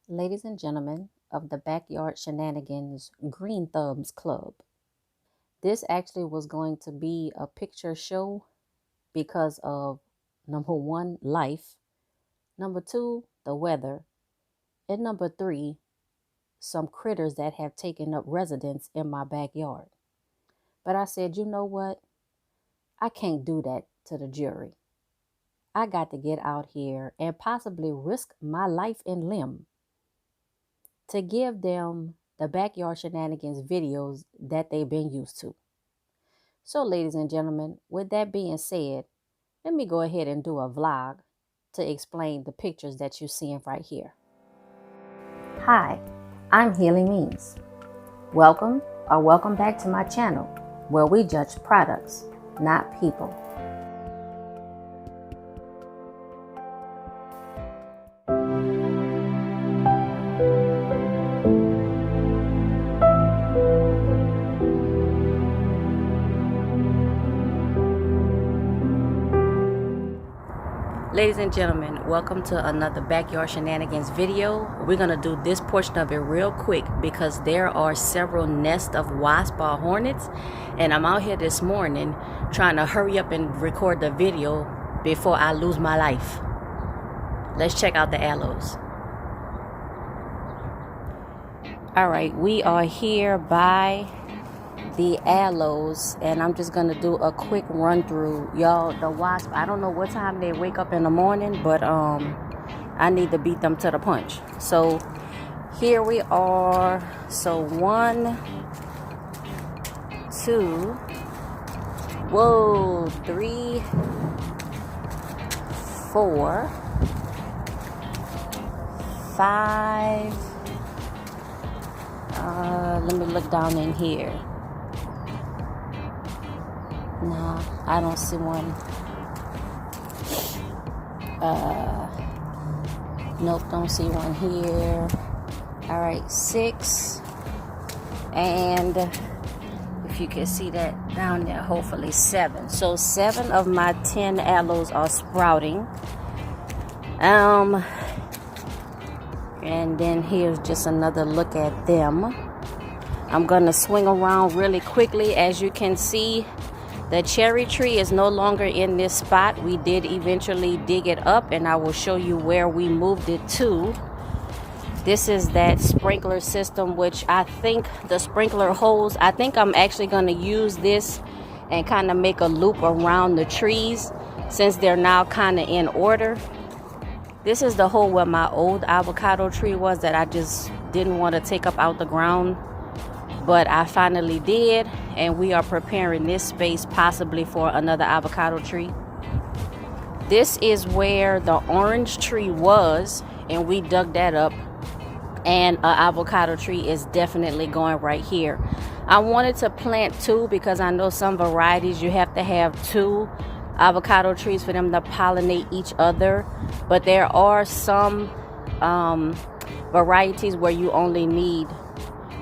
Ladies and gentlemen of the Backyard Shenanigans Green Thumbs Club. This actually was going to be a picture show because of number one, life, number two, the weather, and number three, some critters that have taken up residence in my backyard. But I said, you know what? I can't do that to the jury. I got to get out here and possibly risk my life and limb to give them the Backyard Shenanigans videos that they've been used to. So, ladies and gentlemen, with that being said, let me go ahead and do a vlog to explain the pictures that you're seeing right here. Hi, I'm Healy Means. Welcome back to my channel where we judge products, not people. Ladies and gentlemen, welcome to another Backyard Shenanigans video. We're going to do this portion of it real quick because there are several nests of wasps or hornets, and I'm out here this morning trying to hurry up and record the video before I lose my life. Let's check out the aloes. Alright, we are here by the aloes, and I'm just gonna do a quick run through. Y'all, the wasp, I don't know what time they wake up in the morning, but I need to beat them to the punch. So here we are. So 1, 2, 3, 4, 5. Let me look down in here. Nah, I don't see one. Nope, don't see one here. All right, 6. And if you can see that down there, hopefully 7. So 7 of my 10 aloes are sprouting. And then here's just another look at them. I'm gonna swing around really quickly. As you can see, the cherry tree is no longer in this spot. We did eventually dig it up, and I will show you where we moved it to. This is that sprinkler system, which I think the sprinkler hose, I think I'm actually going to use this and kind of make a loop around the trees since they're now kind of in order. This is the hole where my old avocado tree was that I just didn't want to take up out the ground. But I finally did, and we are preparing this space possibly for another avocado tree. This is where the orange tree was, and we dug that up, and an avocado tree is definitely going right here. I wanted to plant 2 because I know some varieties you have to have 2 avocado trees for them to pollinate each other, but there are some varieties where you only need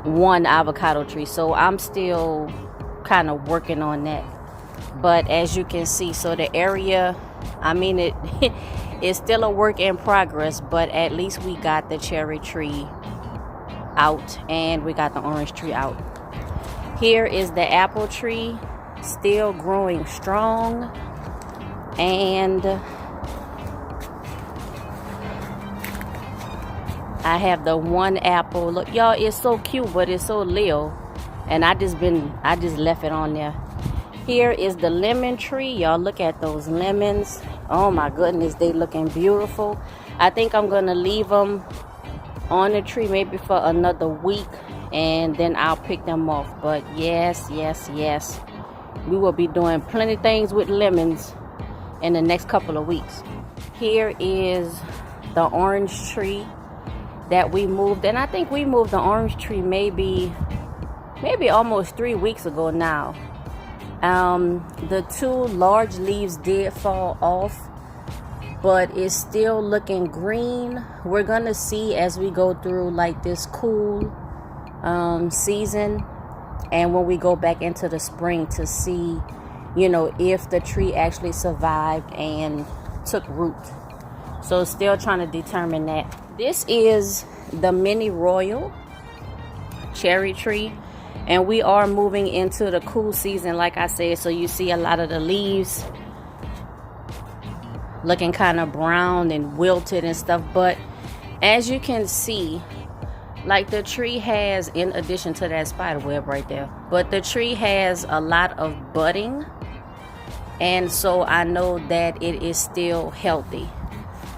1 avocado tree, so I'm still kind of working on that. But as you can see, so the area, I mean, it is still a work in progress, but at least we got the cherry tree out and we got the orange tree out. Here is the apple tree, still growing strong, and I have the 1 apple. Look, y'all, it's so cute, but it's so little, and I just left it on there. Here is the lemon tree. Y'all, look at those lemons. Oh my goodness, they looking beautiful. I think I'm gonna leave them on the tree maybe for another week, and then I'll pick them off. But yes, we will be doing plenty of things with lemons in the next couple of weeks. Here is the orange tree that we moved, and I think we moved the orange tree maybe almost 3 weeks ago now. The 2 large leaves did fall off, but it's still looking green. We're gonna see as we go through like this cool season, and when we go back into the spring to see, you know, if the tree actually survived and took root. So still trying to determine that. This is the mini royal cherry tree, and we are moving into the cool season, like I said. So you see a lot of the leaves looking kind of brown and wilted and stuff. But as you can see, like the tree has, in addition to that spider web right there, but the tree has a lot of budding, and so I know that it is still healthy.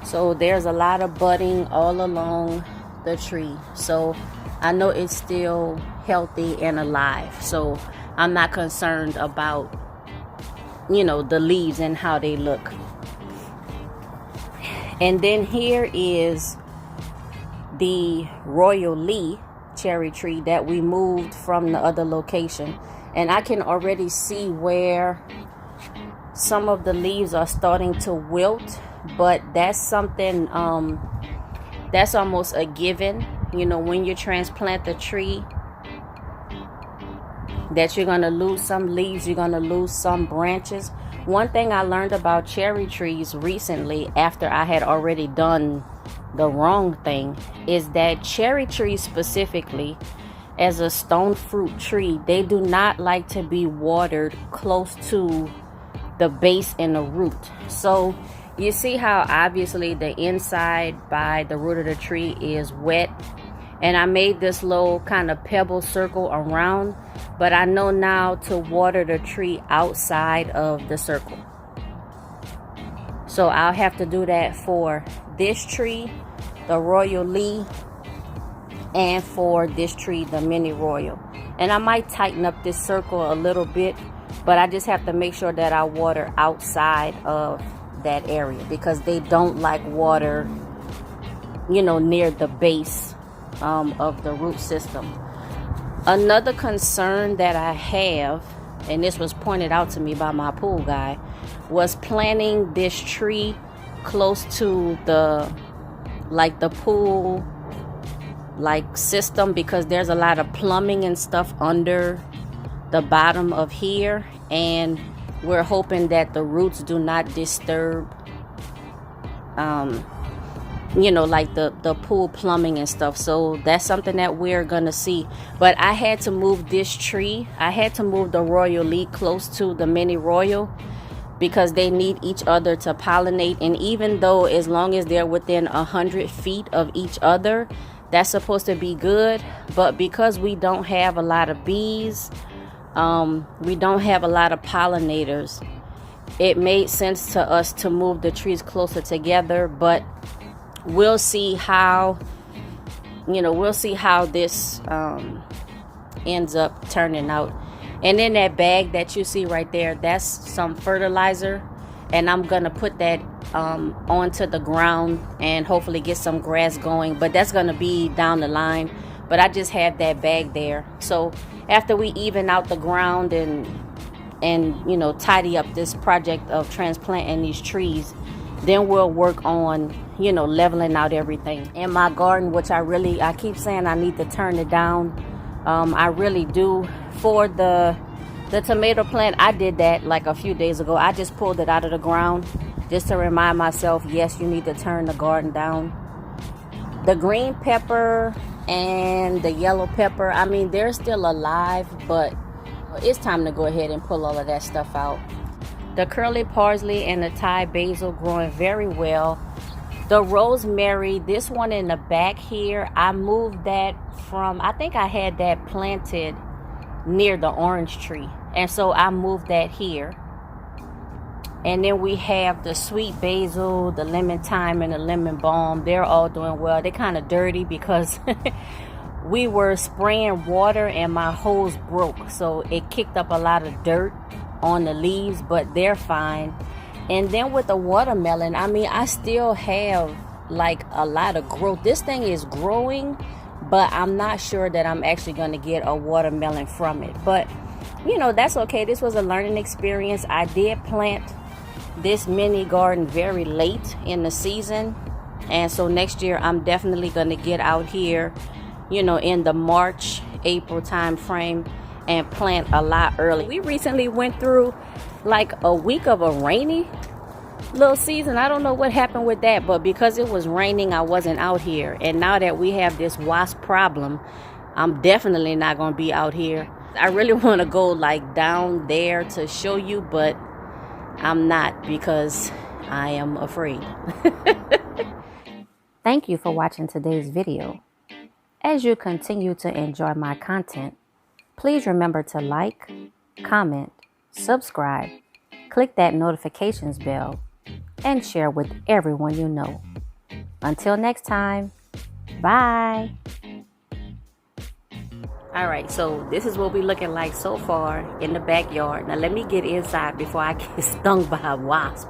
So there's a lot of budding all along the tree, so I know it's still healthy and alive. So I'm not concerned about, you know, the leaves and how they look. And then here is the Royal Lee cherry tree that we moved from the other location, and I can already see where some of the leaves are starting to wilt, but that's something that's almost a given, you know, when you transplant the tree, that you're gonna lose some leaves, you're gonna lose some branches. One thing I learned about cherry trees recently, after I had already done the wrong thing, is that cherry trees specifically, as a stone fruit tree, they do not like to be watered close to the base and the root. So you see how obviously the inside by the root of the tree is wet, and I made this little kind of pebble circle around, but I know now to water the tree outside of the circle. So I'll have to do that for this tree, the Royal Lee, and for this tree, the mini royal. And I might tighten up this circle a little bit, but I just have to make sure that I water outside of that area, because they don't like water, you know, near the base of the root system. Another concern that I have, and this was pointed out to me by my pool guy, was planting this tree close to the pool system, because there's a lot of plumbing and stuff under the bottom of here, and we're hoping that the roots do not disturb you know, like the pool plumbing and stuff. So that's something that we're gonna see. But I had to move this tree, I had to move the Royal Lee close to the mini royal, because they need each other to pollinate. And even though, as long as they're within 100 feet of each other, that's supposed to be good. But because we don't have a lot of bees, we don't have a lot of pollinators, it made sense to us to move the trees closer together. But we'll see how, you know, we'll see how this ends up turning out. And in that bag that you see right there, that's some fertilizer, and I'm gonna put that onto the ground and hopefully get some grass going, but that's gonna be down the line. But I just have that bag there, so after we even out the ground and you know, tidy up this project of transplanting these trees, then we'll work on, you know, leveling out everything in my garden, which I keep saying I need to turn it down. I really do. For the tomato plant, I did that like a few days ago. I just pulled it out of the ground just to remind myself, yes, you need to turn the garden down. The green pepper and the yellow pepper, I mean, they're still alive, but it's time to go ahead and pull all of that stuff out. The curly parsley and the Thai basil growing very well. The rosemary, this one in the back here, I moved that from, I think I had that planted near the orange tree, and so I moved that here. And then we have the sweet basil, the lemon thyme, and the lemon balm. They're all doing well. They're kind of dirty because we were spraying water and my hose broke, so it kicked up a lot of dirt on the leaves, but they're fine. And then with the watermelon, I mean, I still have like a lot of growth. This thing is growing, but I'm not sure that I'm actually going to get a watermelon from it. But, you know, that's okay. This was a learning experience. I did plant this mini garden very late in the season, and so next year I'm definitely going to get out here, you know, in the March, April time frame and plant a lot early. We recently went through like a week of a rainy little season. I don't know what happened with that, but because it was raining, I wasn't out here. And now that we have this wasp problem, I'm definitely not going to be out here. I really want to go like down there to show you, but I'm not because I am afraid. Thank you for watching today's video. As you continue to enjoy my content, please remember to like, comment, subscribe, click that notifications bell, and share with everyone you know. Until next time, bye. All right, so this is what we're looking like so far in the backyard. Now let me get inside before I get stung by a wasp.